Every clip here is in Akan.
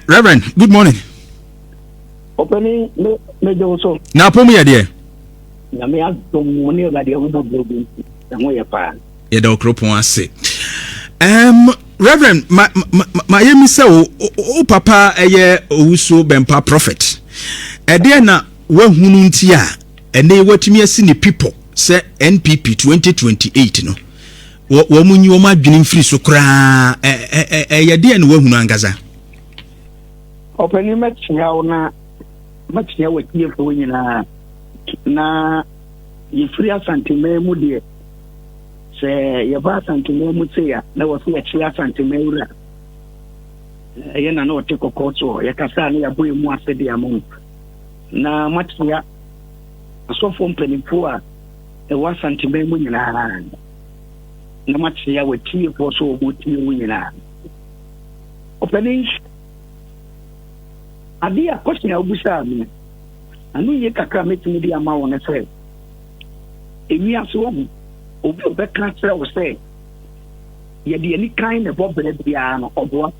Reverend, good morning. Opening me also. Now, Bawumia dear. Na me ato money over the over blogging. Na mo ye pa. Ye do kropon ase. Reverend, my yemi say o papa eye Owusu Bempah prophet. E de na wahunu nti a ene watimi asi ni people say NPP 2028 no. Wo munyi wo madwene mfiri so kra ye de na wahunu angaza. Opening match ya na match ya wetie fo nyina na yefiri Asante mu de se yeba Asante mu tsia na wo se yechiri Asante wura ye na no te kokoto ye kasa na ya boy mu asede amon na match ya asofo mpanimfo a e wa Asante mu nyina na match ya wetie fo so obo tie mu nyina opening adia question ya obusa mi anu ye kakra metimi di ama won se emi aso wo obi obeka kra wo se ye de ani kan ne bobere bia no oboa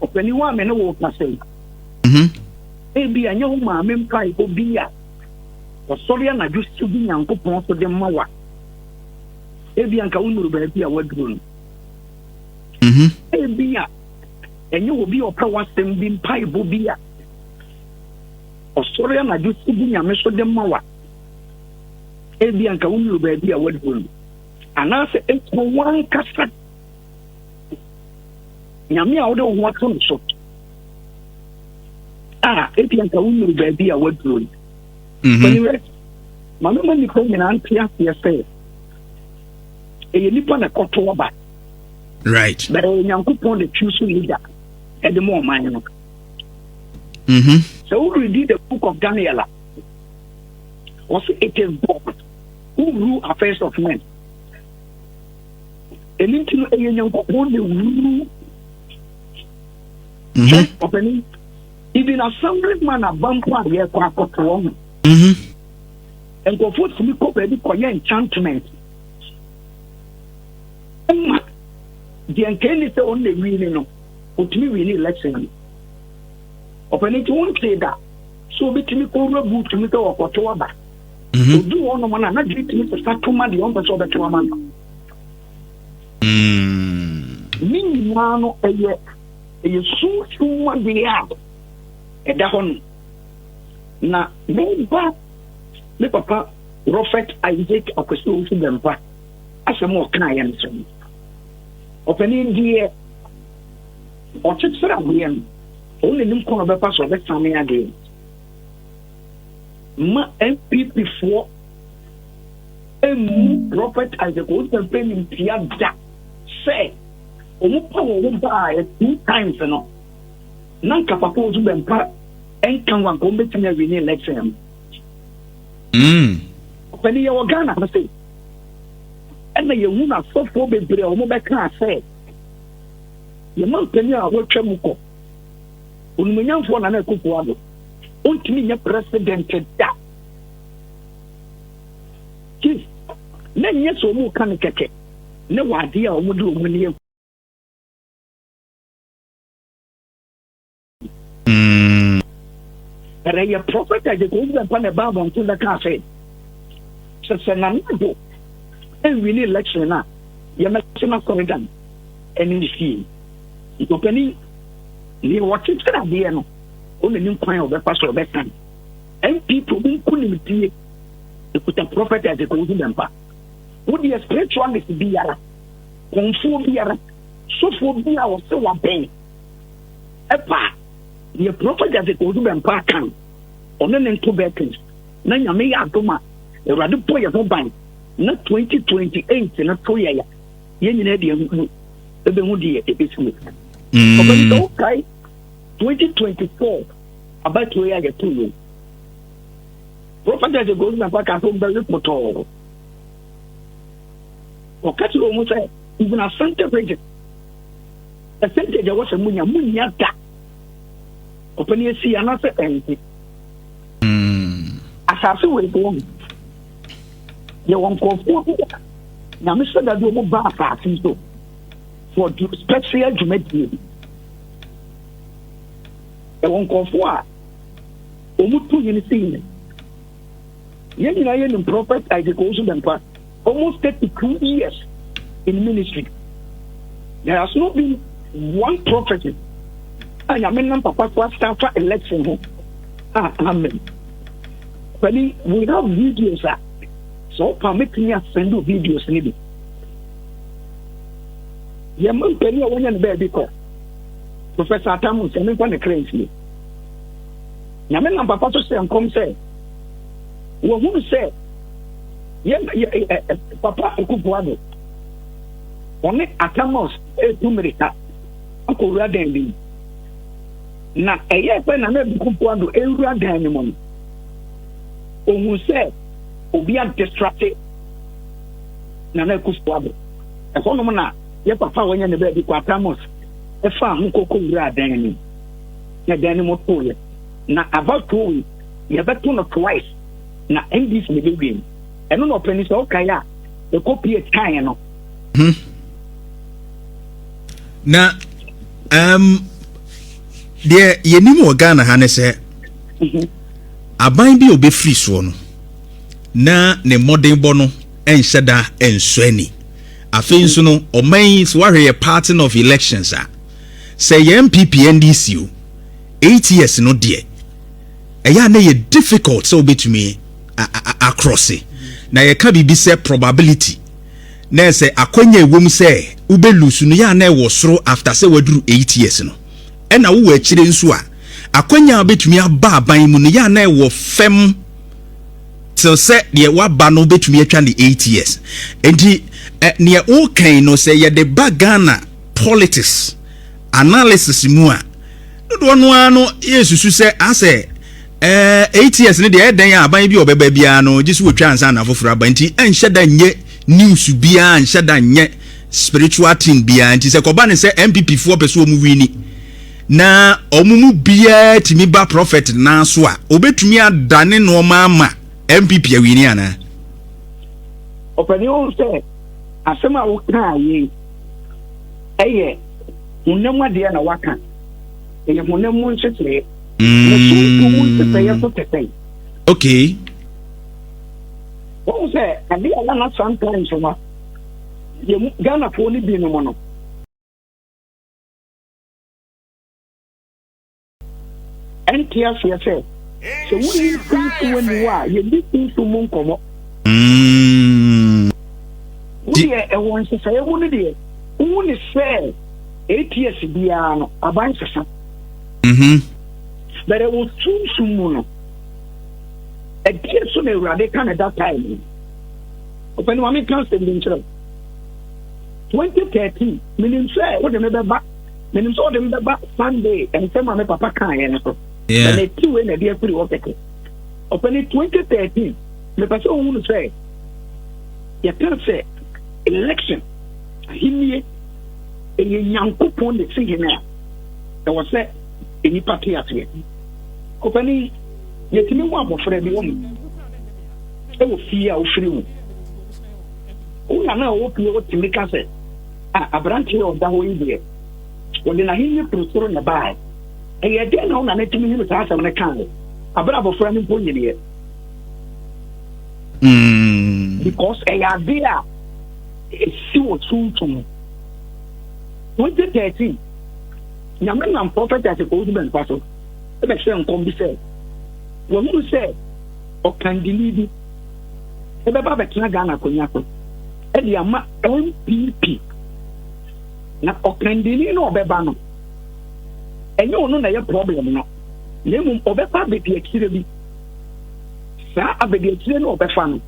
openi wa me no wo ka se ebi anya wo ma me mpai obi a osori na jusu bi Nyankopon so de mawa ebi anka unuru ba bia waduru ebi a enye obi opra wasem bi mpai bobia osori na jusu bi Nyame so de mawa ebi anka unuru ba bia waduru anase ekwo wan kasa Nyame a wode wo ato so ebi anka unuru ba bia waduru Mama ni ko nyina antia se e nipa na koto oba right but Nyankopon the choose leader at the more man so we read the book of Daniel also it is God who rule affairs of men and into a Nyankopon the rule opening even assemblyman a bumper here kwa Akoto and go for to me ko be the enchantment the encounter on the winning no utimi winning election open to one say that so betimi ko rebu to me ko Akoto aba do one man na get me to start to man the on person beto man ni no eye so one dey out e da hon na member me papa Prophet Isaac Owusu Bempah asemo kana yan so opening die otchere abien only nim kono be pass be Sammy again ma NPP for Prophet Isaac Owusu Bempah in Piazza say omo pa wo ba 2 times no nanka papa Owusu Bempah enkan wan ko betime win election when you are Ghana, I say, and the young woman so for baby or mobile car say, your mom penny are what Chemuko. When we young for an Akufo Addo, won't mean your president that. Chief, then yes, or more can get no idea what do when you. But I a prophet I go upon a Bible until the car said, Sananado, and we need election now. You're not corrigan and in the field. It's opening near what it's going to be only new kind of the pastor of that time. And people who couldn't be to put a prophet as a Owusu Bempah. Would the spiritualist be a conform be a so for be our so a pain? A part. The prophet as a Owusu Bempah can on an two veterans. None of me are doma. The rather boy of mobile. Not 2028 and not 2 years. Yen the Moody episode. Okay, 2024 about 2 years. Prophet as a Owusu Bempah can home very motor. Or catch you almost even a center region. A center there was a munya. Open your see another entity. Asase will go. You won't go for now, Mr. Dadu Baffa, so for special dwumadie ɛwɔ nkɔfo a omutu yini sin yɛn nyinaa yɛ nim prophet Owusu Bempah almost 32 years in ministry. There has not been one prophecy. I am papa for after election. Amen. But we have videos. So permit me to send you videos. Maybe. Yeah, man, penny one and baby call. Professor Atamu sending one crazy. Yamen papa to say and come say. Who say? Yeah, papa Akufo Addo. Only Atamos America. Uncle Radendi. Na eye pe na me Akufo Addo ewura dan mo. Ohun say obi a distracted. Na Akufo Addo. E kono na ye papa wanya ne ba bi kwa Atamos. E fa ho kokko wura dan ni. Na dan mo to ye. Na about 2 weeks ye beto no twice. Na NDC me be game. Eno no penny so okay ya. E copy e time no. Na de yenim wo Ghana ha ne se aban bi obefri so no na ne modern bo no enhyeda enso ani afei nso no oman so wahwe ye pattern of elections a say NPP NDC o 8 years no de eya na ye difficult so betumi across it na ye ka bibi say probability na say akwanya ewom say ubelusu no ya na e soro after say waduru 8 years no e na wo akire nso a akwanya betumi aba aban mu no ya na e fem till say de waba no betumi atwa ne 8 years enti ne o kan no say ye de bagana politics analysis mu a do no ano yesusu say ase 8 years ne de eden ya aban bi obeba bia no gisu wotwa ansa na foforo aban ti enhyeda nye news bia enhyeda nye spiritual thing bia nti se koba ne se NPP fo person mu wini na omumu bia timi ba prophet na so a obetumi adane no ma NPP awini ana opani on se asema wo kan ye eye unamwa de na waka eye unamwa nchetere okay. What was that? I did not sometimes so you Ghana for only being a mono. NTS, so we think when you are, you need things to moon come up. We are one to say, only say 8 years beyond a bunch of something. But it was soon. A dear soon a radical at that time. Open one constant in 2013, meaning say, what the back, meaning saw them back Sunday and some of my papa can. Yeah, and they two in a dear pretty okay. Open it 2013, the person who say, you can't say election. He a young couple that singing there. There was that any party at it. Opening yet me one for every woman. I will fear or free. Oh, I know what you want to make us say. A branch of that way there. When I hear you to in the bag, and yet then on an 8 minutes after my candle. A bravo friend in Pony. Because a idea is so soon to me. 2013. Yamen and prophet as a Owusu Bempah Spit. Ebe say on be say. When you say o can deliver. Ebe ba betena Ghana konyako. E di ama NPP. Na o can deliver no obeba no. Enye ono na ye problem no. Na emu obeba bedi akire bi. Sa abedi akire no obefa no.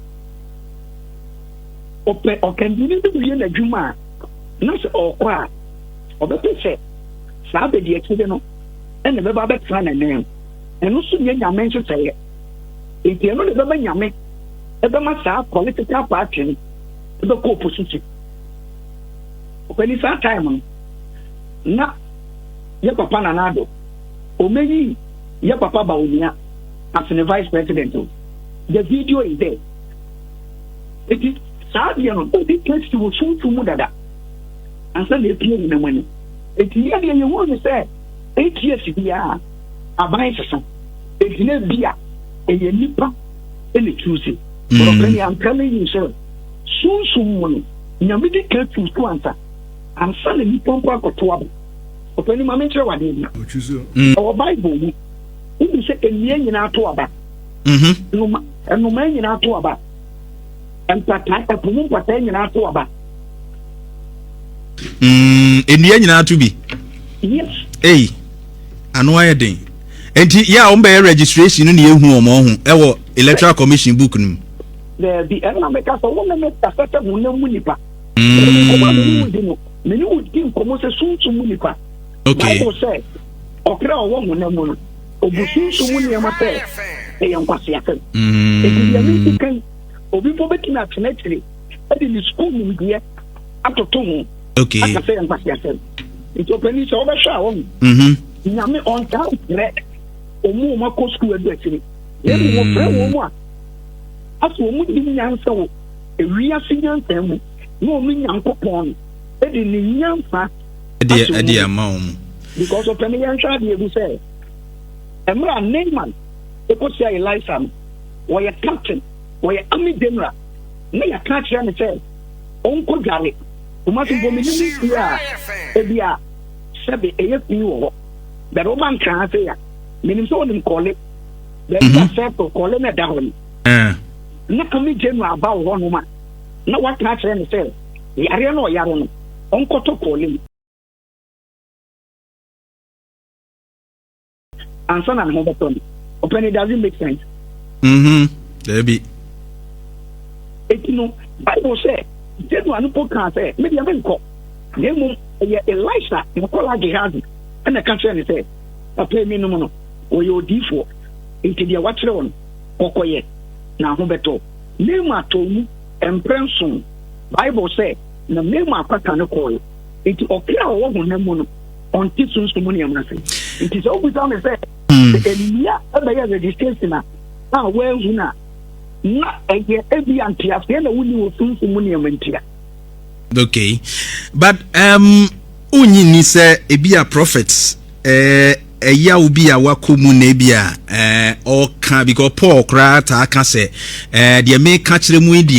O can deliver bi na dwuma. Na se o kwa. Obeba say sa bedi akire no. And the Baba Tran and name. And also, Yamen to say, if you know the Baba Yamen, the Bama political party, the co position. When it's that time, not your papa Nanado, or maybe your papa Bawumia as the vice president. The video is there. It is sad, you know, the text was soon to Mudada. and send the people in the money. It's here you want to say 8 years here. A buy some. It's never be a nipa in the Tuesday. But I'm telling you, sir, soon, Yamidi can't choose to answer. And suddenly, Pompa or Twab. Opening my mentor, what did our Bible? We say a year in our Twaba. And no man in our Twaba. And Pata, a Pumpa in our Twaba. In the end, you to be. Yes. Hey, I know I did. And yeah, on by registration in the home, electoral commission book. The economic as a woman met a certain Munipa. Many would give almost a soon to Munipa. Okay. Bible said, Okra woman, Obusun Sumunia, a young Pasiakan. It is a people making a naturally. That is school here up to Tomu. Okay. I can say, and Pasiakan. It's open over shower. Yami on town, Omo Mako school addressing. Every one, as a woman didn't answer a real senior family, no mean Uncle Pond, Eddie Nyanfa, a dear mom. Because of any answer, you say, Emra Neyman, they could say Eliza, or a captain, or a army general, may a catch and say, Uncle Gary, who must be here, Edia, Sabi, AFU, the Roman can't say, meaning so them call it, then circle calling it down. Not coming general about one woman. Not what catch and say, Yarano Yaron, Uncle to call him. And son and Hopeson. Open it doesn't make sense. There be. It you know, Bible say, then one who can't say, maybe a call. Then Elisha, you call like Gehazi, and the country and say, I play me no, or your D4 into the watcher on, Okoye, now Hobeto. Name I told you, and Prenson. Bible say, the name I can't call it. It's okay, I want to on Tisson's communion. It is always on the say, and yeah, the distance now, well, you know, not a year every anti after the winning will soon communion. Okay, but only ni say be a prophets ya ubi a wakumu nebia or can because Paul krata can say the may catch them with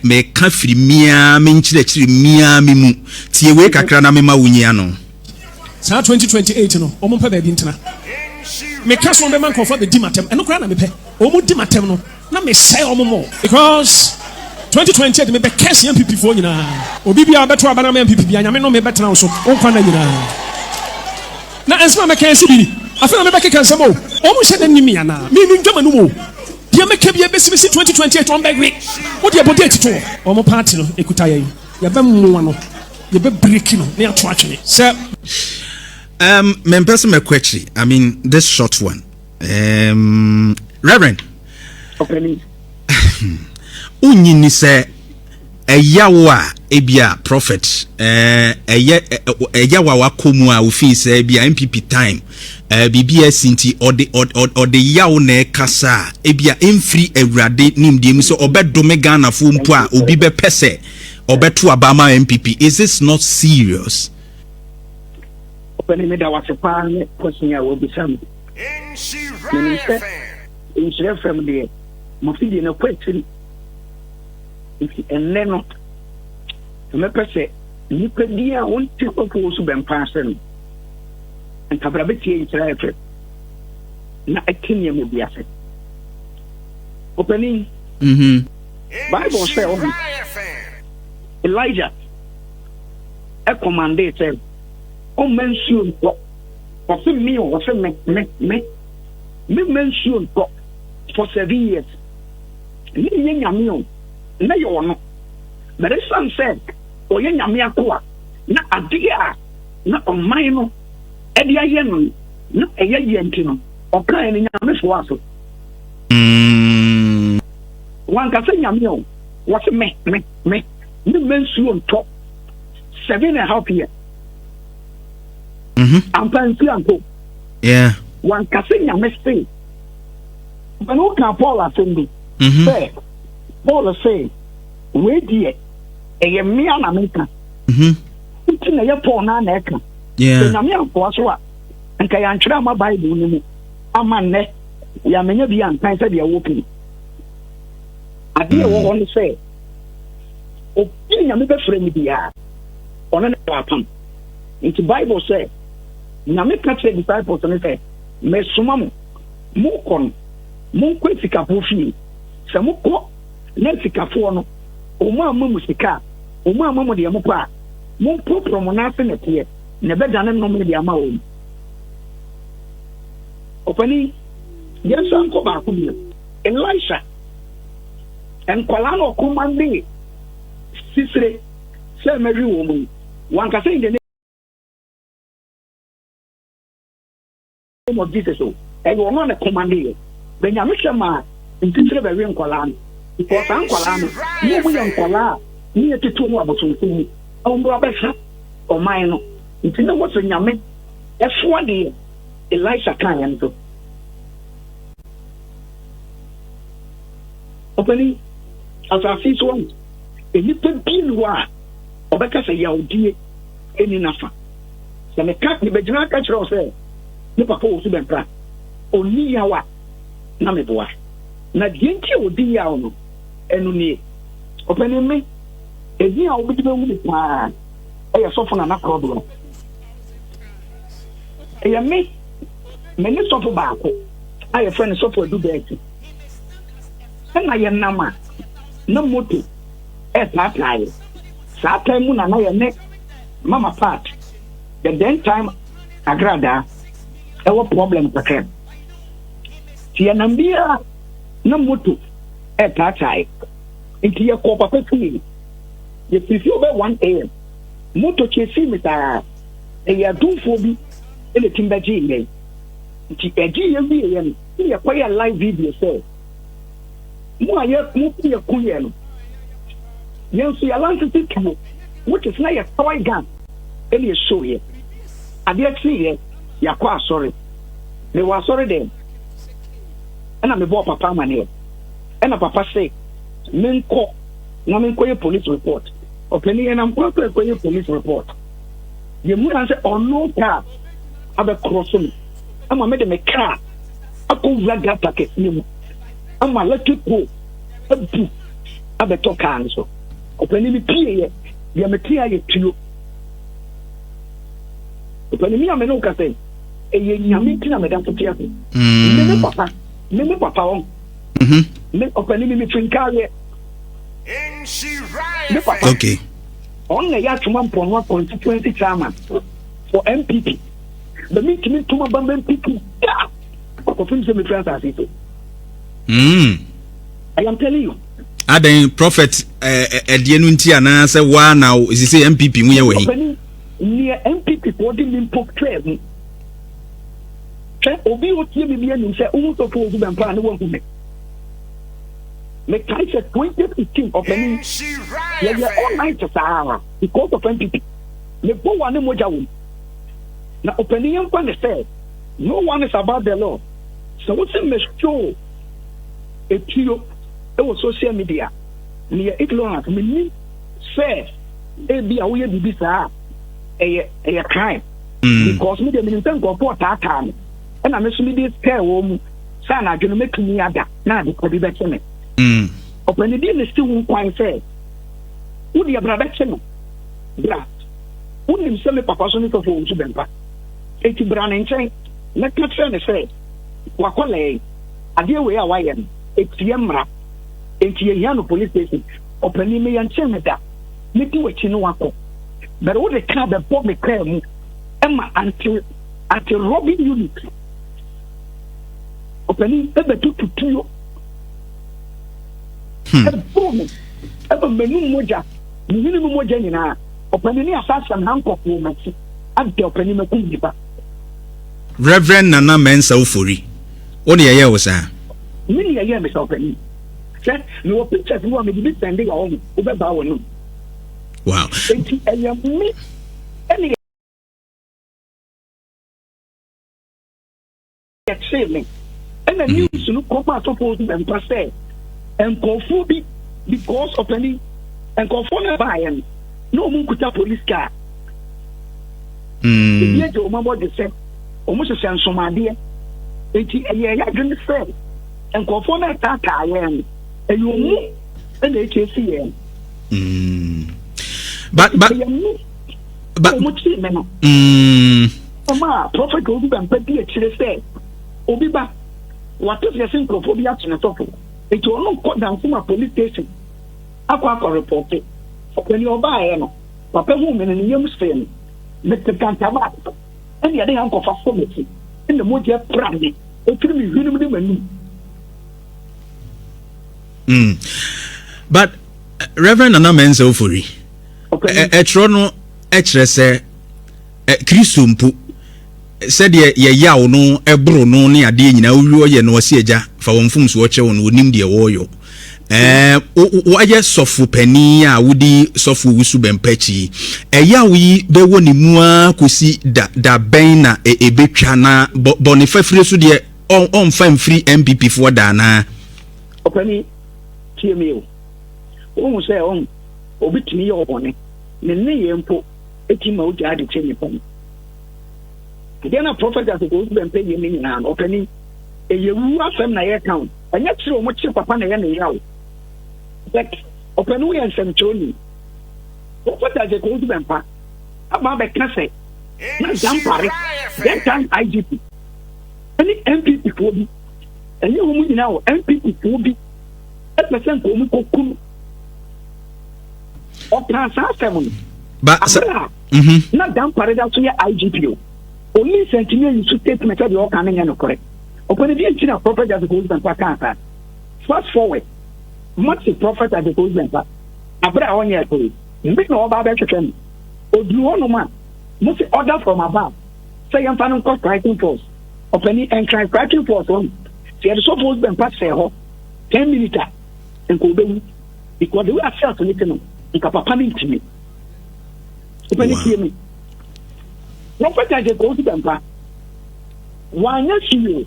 me kafri mia minchire mia mimu tie we kakra na mema wunyiano sa 2028 no omo pa ba bi ntena me kaso be man comfort be dimatem eno kra na me pe omo dimatem no na me say omo mo because 2028 me be kese NPP fo nyina obi bia beto abana me NPP bia nyame no me betena so onkwa na nyina na ensma me kese bi afena me be keke nsemo omo hye na nimi ana me ndwama no mo dia me ka bia besibisi 2028 on be we wo dia body atito omo party no ekuta yayi ya be mwa no ya be break no na ato atwe se me person me question I mean this short one Reverend okay unyi ni se eyawa ebia prophet eyawa wakomu a ofi se ebia NPP time BBS inti ode yawo na kasa ebia emfiri awurade nimdiem so obedome Ghana fo mpo a obi be pese obeto abama NPP. Is this not serious? Open me da wasepa ne question ya wo bisam in share family mo fi na question and then me pese ni pedia won ti ko Owusu Bempah Spit and kabrabeti Israel na akenya me biase opening Bible say Elijah a commanded said o mention for me or for me mention for 7 years ni nyame na yo no but some said o ye nyame akoa na adia na oman no e dia ye no na eye ye ntino o kan ni nyame fo aso wan ka se nyame o wo se me ni mensu on top 7.5 years ampansi anko yeah wan ka se nyame se but no kan Paul asendi say Paul say we die eye me na meka nti na yɛ Paul na ɛka na me amfoa so a nka yɛ antwerɛ ama Bible no mu ama nnɛ yɛ amenya bi ankan sɛ deɛ wɔpɛ adeɛ wɔ hɔ no sɛ obi nyame bɛfrɛ me biara ɔno ne wapam nti Bible sɛ nyame ka kyerɛ disciples no sɛ mesoma mo mokɔ no monkɔ sikafoɔ fie sɛ mokɔ na sikafoɔ no ɔmo ama mu sika ɔmo ama mu deɛ mopɛ a mompɔprɔ mo n'ase ne teɛ na ɛbɛdane nom ne deɛ ama wɔ mu ɔpani yɛnsa nkɔ baako bio Elisha nkwalaa na ɔkomande sisire sɛ mɛwi wɔ mu wankasa in the name of Jesus o ɛyɛ ɔno na komande yɛ bɛnyame hwɛ ma ntitire bɛwi nkwalaa no because nkwalaa no ne mu yɛ nkwalaa ne yɛ tutu mu abosomfo mu ɔmo abɛhwɛ ɔman no nti na wɔsɛ nyame ɛfoa deɛ Elisha kan yɛn so ɔpani asase so wɔn nipa bi ni hɔ a ɔbɛka sɛ yawdie ɛni nafa sɛ meka ne bɛgyina aka kyerɛ wo sɛ ne papa Owusu Bempah ɔni yawa na meboa na deɛ nti a ɔdi yaw no ɛno nie ɔpani me ɛdi a wobɛdi bɛwu ne paa ɛyɛ sɔfo na nakorɔ doɔ ɛyɛ me ne sɔfo baako a yɛfrɛ ne sɔfo adu bɛɛti ɛna yɛ nam a na moto ɛtaataeɛ saa time mu na yɛ ne mama part the then time agradaa ɛwɔ problem kakra nti yɛnam biara na moto ɛtaataeɛ nti yɛkɔ papa fie yɛfiri fie ɔbɛ 1 AM moto kyesi me saa ɛyɛ adomfoɔ bi ɛna tim bɛgye yɛn nti ɛgye yɛn wie yɛn no yɛkɔyɛ live video sɛ mo a yɛ ku yɛ no yɛn so yɛlansete tuo which is na yɛ toy gun ɛna yɛhyɛw yɛ adeɛ kye yɛ yɛakɔ asɔre mewɔ asɔre dɛm ɛna mebɔɔ papa amaneɛ ɛna papa sɛ menkɔ na menkɔyɛ police report ɔpɛni yɛ nam kɔyɛ police report yɛmu na sɛ ɔno kaa abɛkorɔ so me ama mede me kaa akɔwura gata kɛseɛ mu ama electric pole abu abɛtɔ kaa no so ɔpɛni mi pie yɛ deɛ mete ayɛ tuo ɔpɛni mi a me ne wo ka sɛ ɛyɛ nyame nti na meda so te ase me papa wɔn me ɔpɛni mi mefinkaeɛ me papa okay ɔno na ɛyɛ atoma mpɔnoa constituency chairman for NPP but me ntumi ntoma bamba NPP da ɔkɔfim sɛ mefiri asase so I am telling you. Aden prophet ɛdeɛ no nti ana sɛ wa na sisi NPP mu yɛ wɔ hi. Near NPP for the Limpopo trail. Obi otie me bia nim sɛ Owusu Bempah ne wɔ hu me. Me kai sɛ 2015 ɔpɛni yɛ all night saa because of NPP. Me bo wa ne moja wo. Na ɔpɛni yɛn kwa ne sɛ no one is about the law. So what's in me show etio ɛwɔ social media ne yɛ ignorant me ni sɛ ebi a woyɛ bibi saa ɛyɛ crime because me de me nsɛm nkɔfo ɔtaataa me ɛna me so me de spare wɔ mu saa na adwene mɛtumi ada na ade kɔ bi bɛkyɛ me ɔpɛni di ne si wo kwan sɛ wode abra bɛkyɛ no bra wonim sɛ me papa so ne sɔfo Owusu Bempah eti bra ne nkyɛn na ka kyerɛ ne sɛ wakɔlɛɛ adeɛ wei a wayɛ no etie mmara enti yɛhia no police station ɔpani me yɛnkyɛn me da me di w'akyi no wakɔ but wo de ka bɛbɔ me kaa mu ɛma anti robbing unit ɔpani ɛbɛto tutuo ɛbɔ me ɛbɛ m'anum mogya mehene mu mogya nyinaa ɔpani ne asasɛm na nkɔfoɔ m'akyi adɛ ɔpani makum nipa Reverend Nana Mensa Ufori Oni yeye wo saa mini yeye me so pani se me wo pictures wo me bi send ya wo wo be ba wo no wow enti eye me eni ya say me ena news no ko ma to for Bempah say enkofu bi because of any enkofo na ba yen no mu kuta police car The year Omabo de said, almost a sense of my dear. I didn't say, and Kofona Tata I am, and you move, and HACM. But Prophet Owusu Bempah Spit said, Obiba, what is the synchrophobia to the it will not cut down from a police station. Aqua reported. When you buy Papa woman and young strain, Mr. Cantabat, and the other uncle for committee, in the Moja Prandi, it could be really. But Reverend Annan Ofori, Etrono Echrese Krisumpu said ye yaw no ebro no ne ade nyina owiwo ye no ose agya fa wonfum so oche won onim de woyo waye sofu pani a wudi sofu Owusu Bempah chi yaw yi be woni mu akosi da ben na ebetwa na bonifafire so de on fam free NPP for da na opani TMO o say on obitimi ye obone ne yempo etima o jade cheni pam. Then a prophet as a Owusu Bempah Yemi and opening a year from my account. And yet, so much papa na yaw. But open we and Santoni. Prophet as a Owusu Bempah. About the cassette. Not Gyamfi. That time IGP. Any NPP will be. And you woman now, NPP will be. 8% Komu. Or Transa 7. But, not Gyamfi, that's your IGP. Only sentiment you should take method your coming and correct. Upon the engine of prophet as a Owusu Bempah. Fast forward. Much the prophet as a Owusu Bempah. Abra 1 year ago. Make no about that. Or do one man. Must order from above. Say I'm finding cost writing force. Upon and try writing force on. See, I so Owusu Bempah say 10 minutes and go back. Because the way I felt to listen to Papa to me. Upon it hear me. Prophet as a Owusu Bempah. 1 year CEO.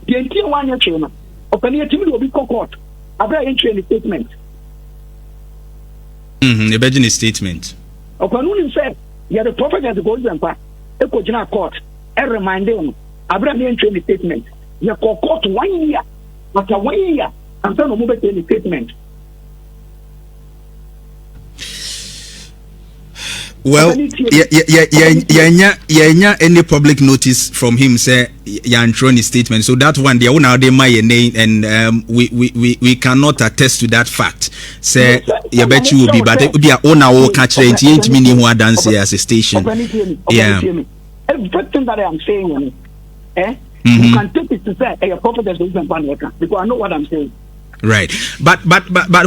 The entire 1 year chairman. Open your team will be court. Abra entry in the statement. The Virgin statement. Open him said, you're the prophet as a Owusu Bempah. A Kojina court. A reminder him. Abra entry in the statement. You're court 1 year. After 1 year. And then move it in the statement. Well, any public notice from him say Yantroni statement. So that one, they own now they my name, and we cannot attest to that fact. Say you bet you will be, but it would be a own our catch rate. Ain't meaning who dance as a station. Yeah. Everything that I am saying, you can take it to say a prophet has been because I know what I'm saying. Right, but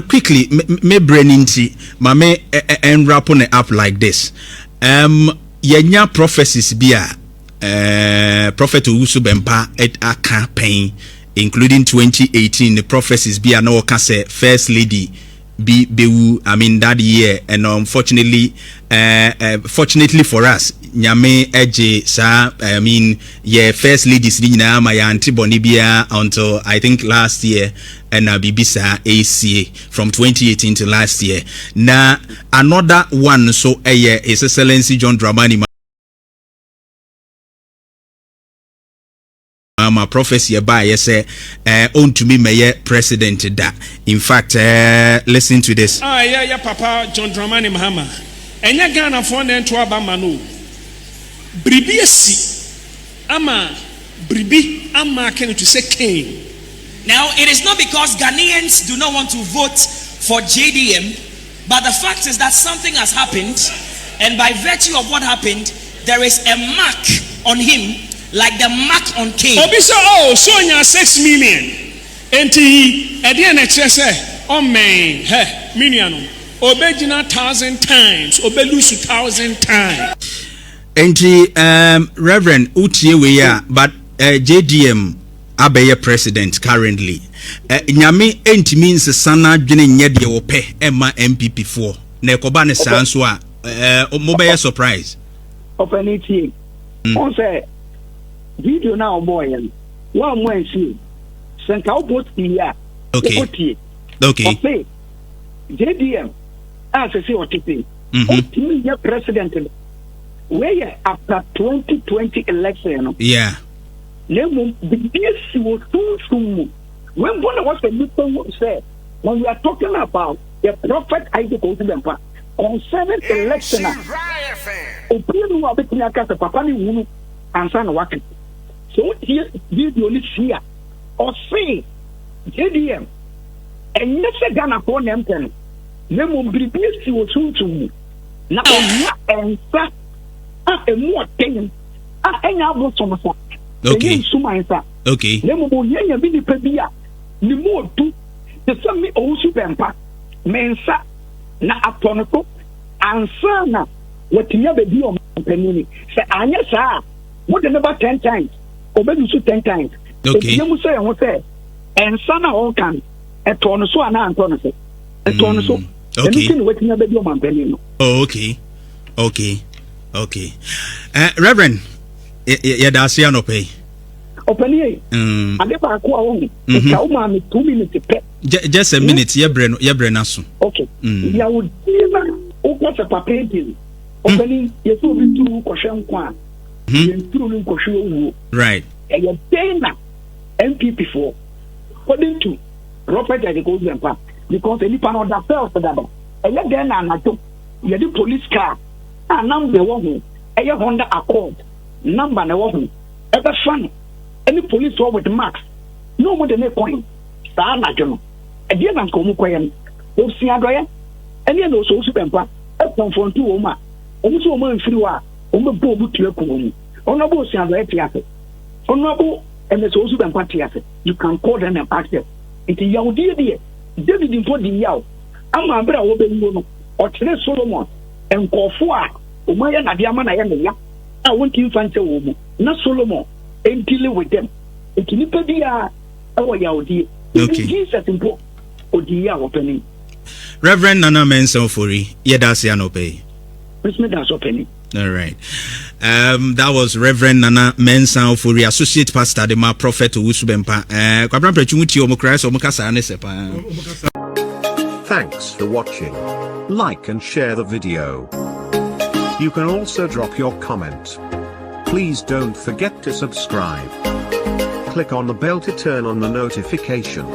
quickly, me brain into me and wrap on it up like this. Yenya prophecies be Prophet Owusu Bempah Campaign, including 2018. The prophecies be no can say First Lady be bewu. I mean that year, and unfortunately, fortunately for us, Nyame eje sa. I mean, yeah, First Ladies ni na my auntie Bonibia until I think last year. And Bibisa ACA from 2018 to last year. Now another one so His Excellency John Dramani Mahama prophecy by say own to me mayor president that. In fact, listen to this. Yeah, Papa John Dramani Mahama. Enya Ghana for Net2 Abamanu. Bribiesi ama bribi ama can to say king. Now, it is not because Ghanaians do not want to vote for JDM, but the fact is that something has happened, and by virtue of what happened, there is a mark on him, like the mark on Cain. Obisa Sonia 6 million. Enti Edian Express, oh man, Miniano, Obejina 1,000 times, Obelusu 1,000 times. Enti Reverend Utieweya, but JDM. Abeye president currently. Nyame enti means sana dwene nyede wo pe ema NPP 4. Na ekoba ne sanso a mobile surprise. Openity. On say video now boy and one more see. Senka post here. Okay. Okay. JDM as I say what you think. Ultimate president. where after 2020 election, yeah. The BSC was too. When one was the little said, when we are talking about the prophet Owusu Bempah concerning election, opinion of the Knyaka, Papa Wunu, and San Waki. So here, video is here, or say, JDM, and let's say Ghana for them, then will be BSC was too. Now, and that, a more thing, and I was on the okay. Okay. Nemo Boyenya Bini Pebia, Nimo do the Sammy Owusu Bempah, Mensa, na Atonoko, and Sana, what you never do on Penny. Say, Anya, what about 10 times? Obey 10 times. Okay. You say, I want to say, and Sana all can, a Tonoso and Antonoso, a Tonoso. Okay. What you never do on Penny. Oh, okay. Okay. Okay. Reverend. That's no pay. Open I never acquire 2 minutes. Just a minute, ye brenasu. Okay. Ya would what's a papating. Opening your 2 question quan. Right. And you're saying that NPP for according to Prophet Owusu Bempah, because any panel that fell for that. And yet then I took the police car and now the woman, a Honda Accord. Number na woman ever funny any police saw with marks no more than a coin sa na jono e dia na nkomu koyen Hopeson Adorye any no so Bempah e confront wo ma omu so mo mfiri wa omu bo butu ekomu ono bo Hopeson Adorye tiafe ono bo ene so Bempah tiafe you can call them and ask them it yawdi de David info di yaw ama bra wo be ngo no otchere Solomon enkofo a omu ya na dia ma na ya ne ya I want to find a woman, not Solomon, and dealing with them. It's Nipadia, our Yaudi. Jesus in book, or the opening. Reverend Nana Mensa Ofori, Yedasiano pay. Christmas opening. All right. That was Reverend Nana Mensa Ofori, Associate Pastor, the Prophet Owusu Bempah. Thanks for watching. Like and share the video. You can also drop your comment. Please don't forget to subscribe. Click on the bell to turn on the notification.